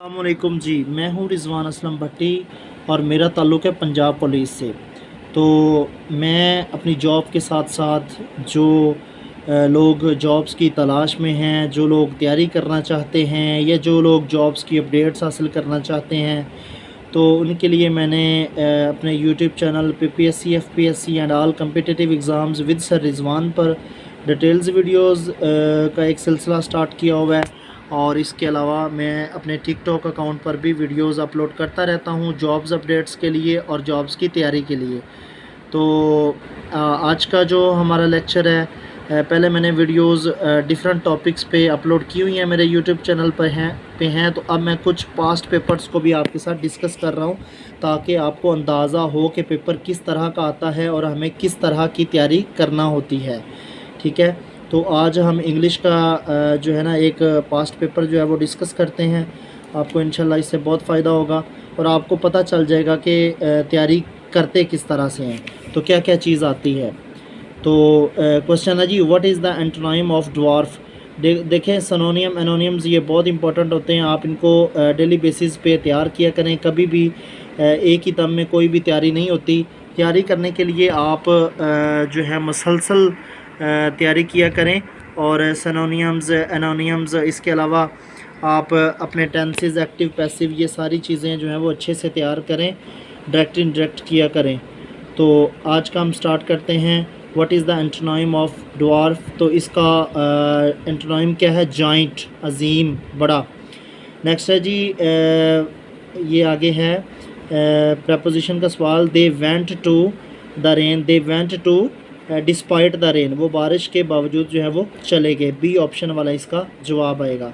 अस्सलामुअलैकुम जी, मैं हूँ रिज़वान असलम भट्टी और मेरा ताल्लुक़ है पंजाब पुलिस से। तो मैं अपनी जॉब के साथ साथ जो लोग जॉब्स की तलाश में हैं, जो लोग तैयारी करना चाहते हैं या जो लोग जॉब्स की अपडेट्स हासिल करना चाहते हैं, तो उनके लिए मैंने अपने YouTube channel PPSC, FPSC and all competitive exams with sir Rizwan पर डिटेल्स वीडियोज़ का एक सिलसिला स्टार्ट किया हुआ है। और इसके अलावा मैं अपने टिकटॉक अकाउंट पर भी वीडियोज़ अपलोड करता रहता हूँ जॉब्स अपडेट्स के लिए और जॉब्स की तैयारी के लिए। तो आज का जो हमारा लेक्चर है, पहले मैंने वीडियोज़ डिफरेंट टॉपिक्स पे अपलोड की हुई हैं, मेरे यूट्यूब चैनल पर हैं। तो अब मैं कुछ पास्ट पेपर्स को भी आपके साथ डिस्कस कर रहा हूँ ताकि आपको अंदाज़ा हो कि पेपर किस तरह का आता है और हमें किस तरह की तैयारी करना होती है। ठीक है, तो आज हम इंग्लिश का जो है ना एक पास्ट पेपर जो है वो डिस्कस करते हैं। आपको इंशाल्लाह इससे बहुत फ़ायदा होगा और आपको पता चल जाएगा कि तैयारी करते किस तरह से हैं, तो क्या क्या चीज़ आती है। तो क्वेश्चन है जी, what is the antonym of dwarf. देखें, सिनोनियम एनोनिम्स ये बहुत इंपॉर्टेंट होते हैं, आप इनको डेली बेसिस पे तैयार किया करें। कभी भी एक ही दम में कोई भी तैयारी नहीं होती। तैयारी करने के लिए आप जो है मुसलसल तैयारी किया करें। और सिनोनियम्स, एनोनियम्स, इसके अलावा आप अपने टेंसेस, एक्टिव, पैसिव, ये सारी चीज़ें जो हैं वो अच्छे से तैयार करें, डायरेक्ट इनडायरेक्ट किया करें। तो आज का हम स्टार्ट करते हैं। What is the antonym of dwarf. तो इसका एंटोनिम क्या है? जाइंट, अजीम, बड़ा। नेक्स्ट है जी, ये आगे है प्रपोजिशन का सवाल। They went to the rain, they went to despite the rain, वो बारिश के बावजूद जो है वो चले गए। बी ऑप्शन वाला इसका जवाब आएगा।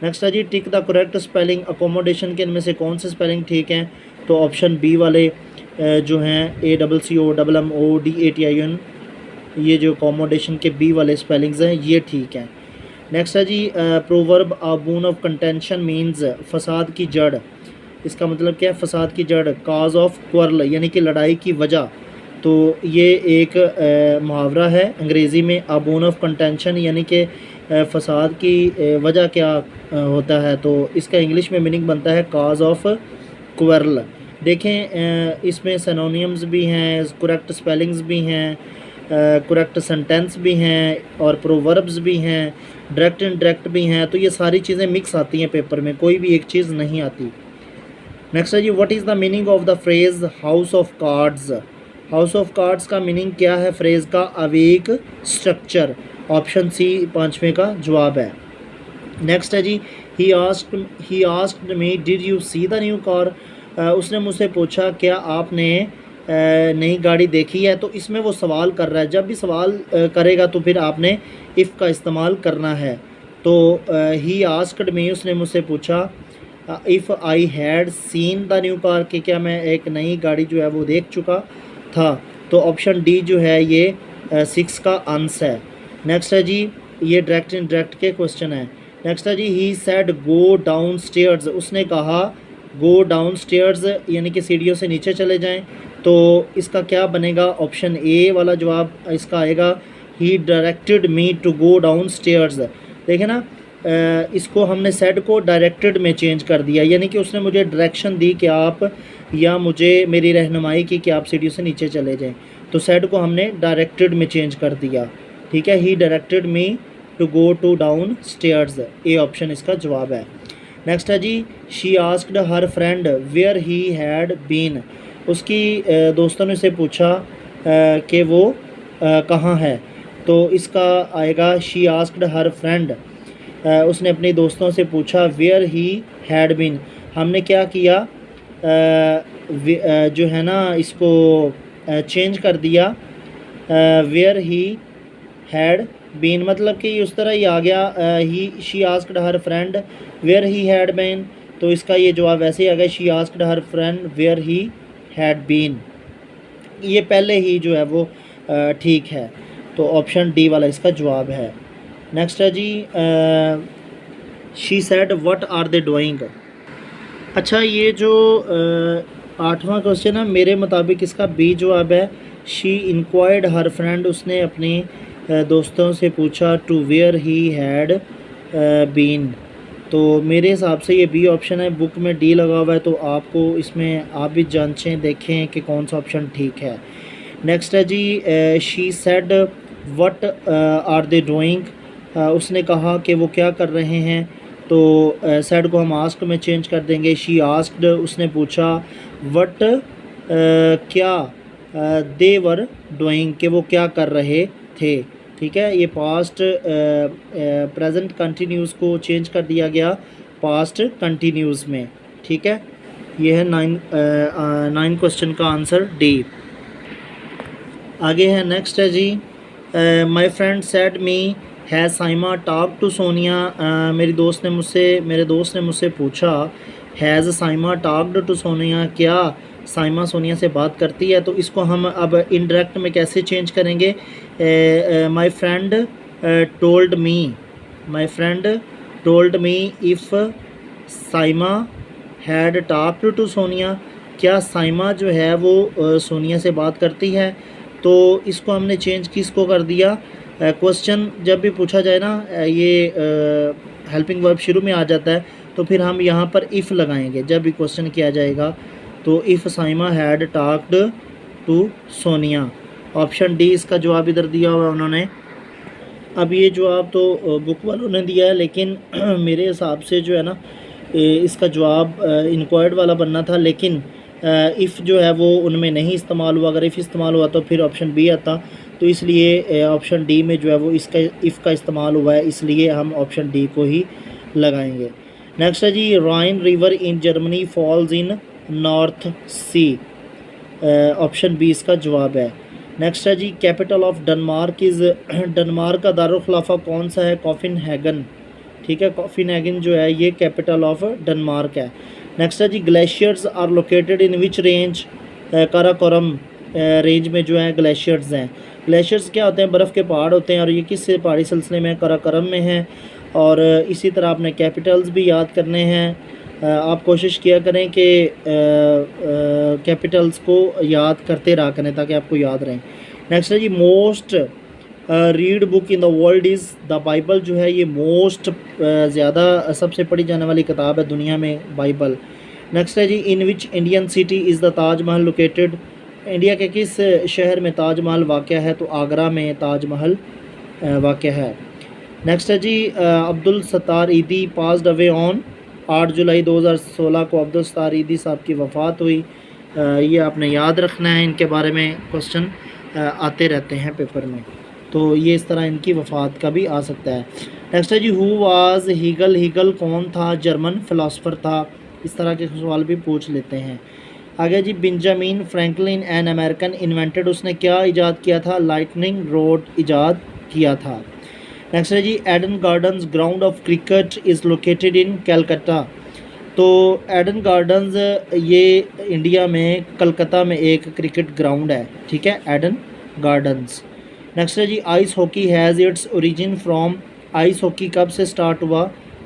नेक्स्ट है जी, tick the correct spelling accommodation के इनमें से कौन से स्पेलिंग ठीक हैं। तो ऑप्शन बी वाले जो हैं ACCOMMODATION, ये जो अकोमोडेशन के बी वाले स्पेलिंग्स हैं ये ठीक हैं। नेक्स्ट है जी, proverb a bone of contention means, फसाद की जड़। इसका मतलब क्या है? फसाद की जड़, काज ऑफ क्वर्ल यानी कि लड़ाई की वजह। तो ये एक मुहावरा है अंग्रेज़ी में। अ बोन ऑफ कंटेंशन यानी कि फसाद की वजह क्या होता है, तो इसका इंग्लिश में मीनिंग बनता है काज ऑफ क्वर्ल। देखें, इसमें सिनोनियम्स भी हैं, करेक्ट स्पेलिंग्स भी हैं, करेक्ट सेंटेंस भी हैं और प्रोवर्ब्स भी हैं, डायरेक्ट इनडायरेक्ट भी हैं। तो ये सारी चीज़ें मिक्स आती हैं पेपर में, कोई भी एक चीज़ नहीं आती। नेक्स्ट है जी, what is the meaning of the phrase house of cards. House of cards का मीनिंग क्या है? फ्रेज़ का अवीक स्ट्रक्चर। ऑप्शन सी पाँचवें का जवाब है। नेक्स्ट है जी, he asked me did you see the new car. उसने मुझसे पूछा क्या आपने नई गाड़ी देखी है। तो इसमें वो सवाल कर रहा है। जब भी सवाल करेगा तो फिर आपने इफ़ का इस्तेमाल करना है। तो ही आस्क्ड मी, उसने मुझसे पूछा, if I had seen the new car, कि क्या मैं एक नई गाड़ी जो है वो देख चुका था। तो ऑप्शन डी जो है ये 6 का आंसर है। नेक्स्ट है जी, ये डायरेक्ट इनडायरेक्ट के क्वेश्चन है। नेक्स्ट है जी, he said go downstairs, उसने कहा गो डाउन स्टेयर्स यानी कि सीढ़ियों से नीचे चले जाएं। तो इसका क्या बनेगा? ऑप्शन ए वाला जवाब इसका आएगा। He directed me to go downstairs. देखें ना, इसको हमने सेड को डायरेक्टेड में चेंज कर दिया, यानी कि उसने मुझे डायरेक्शन दी कि आप, या मुझे मेरी रहनुमाई की कि आप सीढ़ियों से नीचे चले जाएं। तो सेड को हमने डायरेक्टेड में चेंज कर दिया। ठीक है, he directed me to go to downstairs, A option इसका जवाब है। नेक्स्ट है जी, she asked her friend where he had been. उसकी दोस्तों ने उसे पूछा कि वो कहाँ है। तो इसका आएगा शी आस्क्ड हर फ्रेंड, उसने अपने दोस्तों से पूछा वेयर ही हैड बीन। हमने क्या किया, जो है ना इसको चेंज कर दिया, वेयर ही हैड बीन, मतलब कि उस तरह ही आ गया। He she asked her friend where he had been, तो इसका ये जवाब वैसे ही आ गया, she asked her friend where he had been. ये पहले ही जो है वो ठीक है, तो ऑप्शन डी वाला इसका जवाब है। नेक्स्ट है जी, she said what are they doing. अच्छा, ये जो 8वां क्वेश्चन है, मेरे मुताबिक इसका बी जवाब है। शी इंक्वायर्ड हर फ्रेंड, उसने अपने दोस्तों से पूछा to where he had been, तो मेरे हिसाब से ये बी ऑप्शन है, बुक में डी लगा हुआ है, तो आपको इसमें आप भी जांचें देखें कि कौन सा ऑप्शन ठीक है। नेक्स्ट है जी, she said what are they doing, उसने कहा कि वो क्या कर रहे हैं, तो सेड को हम आस्क्ड में चेंज कर देंगे। शी आस्क्ड, उसने पूछा, व्हाट क्या दे वर डूइंग, कि वो क्या कर रहे थे। ठीक है, ये पास्ट प्रेजेंट कंटिन्यूस को चेंज कर दिया गया पास्ट कंटिन्यूस में। ठीक है, ये है 9 क्वेश्चन का आंसर डी। आगे है, नेक्स्ट है जी, my friend said me has Saima talk to Sonia, मेरे दोस्त ने मुझसे पूछा, has Saima talked to Sonia, क्या साइमा सोनिया से बात करती है। तो इसको हम अब इनडायरेक्ट में कैसे चेंज करेंगे, my friend told me if Saima had talked to Sonia, क्या साइमा जो है वो सोनिया से बात करती है। तो इसको हमने चेंज किसको कर दिया, क्वेश्चन जब भी पूछा जाए ना, ये हेल्पिंग वर्ब शुरू में आ जाता है, तो फिर हम यहाँ पर इफ़ लगाएंगे जब भी क्वेश्चन किया जाएगा। तो if Saima had talked to Sonia, option D इसका जवाब इधर दिया हुआ है उन्होंने। अब ये जवाब तो बुक वालों ने दिया है, लेकिन मेरे हिसाब से जो है ना, इसका जवाब इंक्वायर्ड वाला बनना था, लेकिन इफ़ जो है वो उनमें नहीं इस्तेमाल हुआ। अगर इफ़ इस्तेमाल हुआ तो फिर ऑप्शन बी आता, तो इसलिए ऑप्शन डी में जो है वो इसका इफ़ का इस्तेमाल हुआ है, इसलिए हम ऑप्शन डी को ही लगाएंगे। नेक्स्ट है जी, Rhine river in Germany falls in North Sea, option B इसका जवाब है। नेक्स्ट है जी, capital of Denmark is, Denmark का दारुल खिलाफा कौन सा है, कॉफिनहेगन। ठीक है, कॉफिनहेगन जो है ये कैपिटल ऑफ डनमार्क है। नेक्स्ट है जी, glaciers are located in which range, Karakoram range में जो है ग्लेशियर्स हैं। ग्लेशियर्स क्या होते हैं, बर्फ़ के पहाड़ होते हैं, और ये किस पहाड़ी सिलसिले में, काराकोरम में है। और इसी तरह आपने कैपिटल्स भी याद करने हैं, आप कोशिश किया करें कि कैपिटल्स को याद करते रहा करें ताकि आपको याद रहें। नेक्स्ट है जी, most read book in the world is the Bible, जो है ये मोस्ट ज़्यादा सबसे पढ़ी जाने वाली किताब है दुनिया में, बाइबल। नेक्स्ट है जी, in which Indian city is the Taj Mahal located, India के किस शहर में ताजमहल वाक़या है, तो आगरा में ताजमहल वाक़या है। नेक्स्ट है जी, अब्दुल सत्तार ईदी पास्ड अवे ऑन, 8 जुलाई 2016 को अब्दुल सत्तार ईदी साहब की वफ़ात हुई। ये आपने याद रखना है, इनके बारे में क्वेश्चन आते रहते हैं पेपर में, तो ये इस तरह इनकी वफ़ात का भी आ सकता है। नेक्स्ट है जी, हु वाज हीगल, हीगल कौन था, जर्मन फ़िलासफ़र था। इस तरह के सवाल भी पूछ लेते हैं। आगे जी, Benjamin Franklin an American invented, उसने क्या इजाद किया था, लाइटनिंग रोड इजाद किया था। नेक्स्ट है जी, Eden Gardens ground of cricket is located in Calcutta, तो एडन गार्डन्स ये इंडिया में कलकत्ता में एक क्रिकेट ग्राउंड है। ठीक है, एडन गार्डन्स। नेक्स्ट है जी, ice hockey has its origin from, ice hockey कब से स्टार्ट हुआ,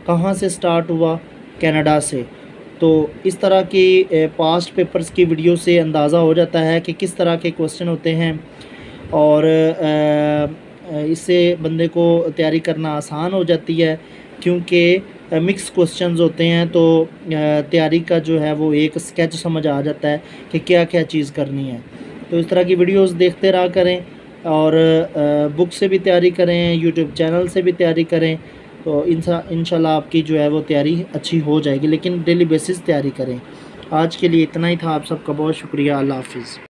कहाँ से स्टार्ट हुआ, कनाडा से। तो इस तरह की पास्ट पेपर्स की वीडियो से अंदाज़ा हो जाता है कि किस तरह के क्वेश्चन होते हैं, और इससे बंदे को तैयारी करना आसान हो जाती है, क्योंकि मिक्स क्वेश्चंस होते हैं, तो तैयारी का जो है वो एक स्केच समझ आ जाता है कि क्या क्या चीज़ करनी है। तो इस तरह की वीडियोस देखते रहा करें, और बुक से भी तैयारी करें, यूट्यूब चैनल से भी तैयारी करें, तो इंशाल्लाह आपकी जो है वो तैयारी अच्छी हो जाएगी, लेकिन डेली बेसिस तैयारी करें। आज के लिए इतना ही था, आप सबका बहुत शुक्रिया, अल्लाह हाफ़िज़।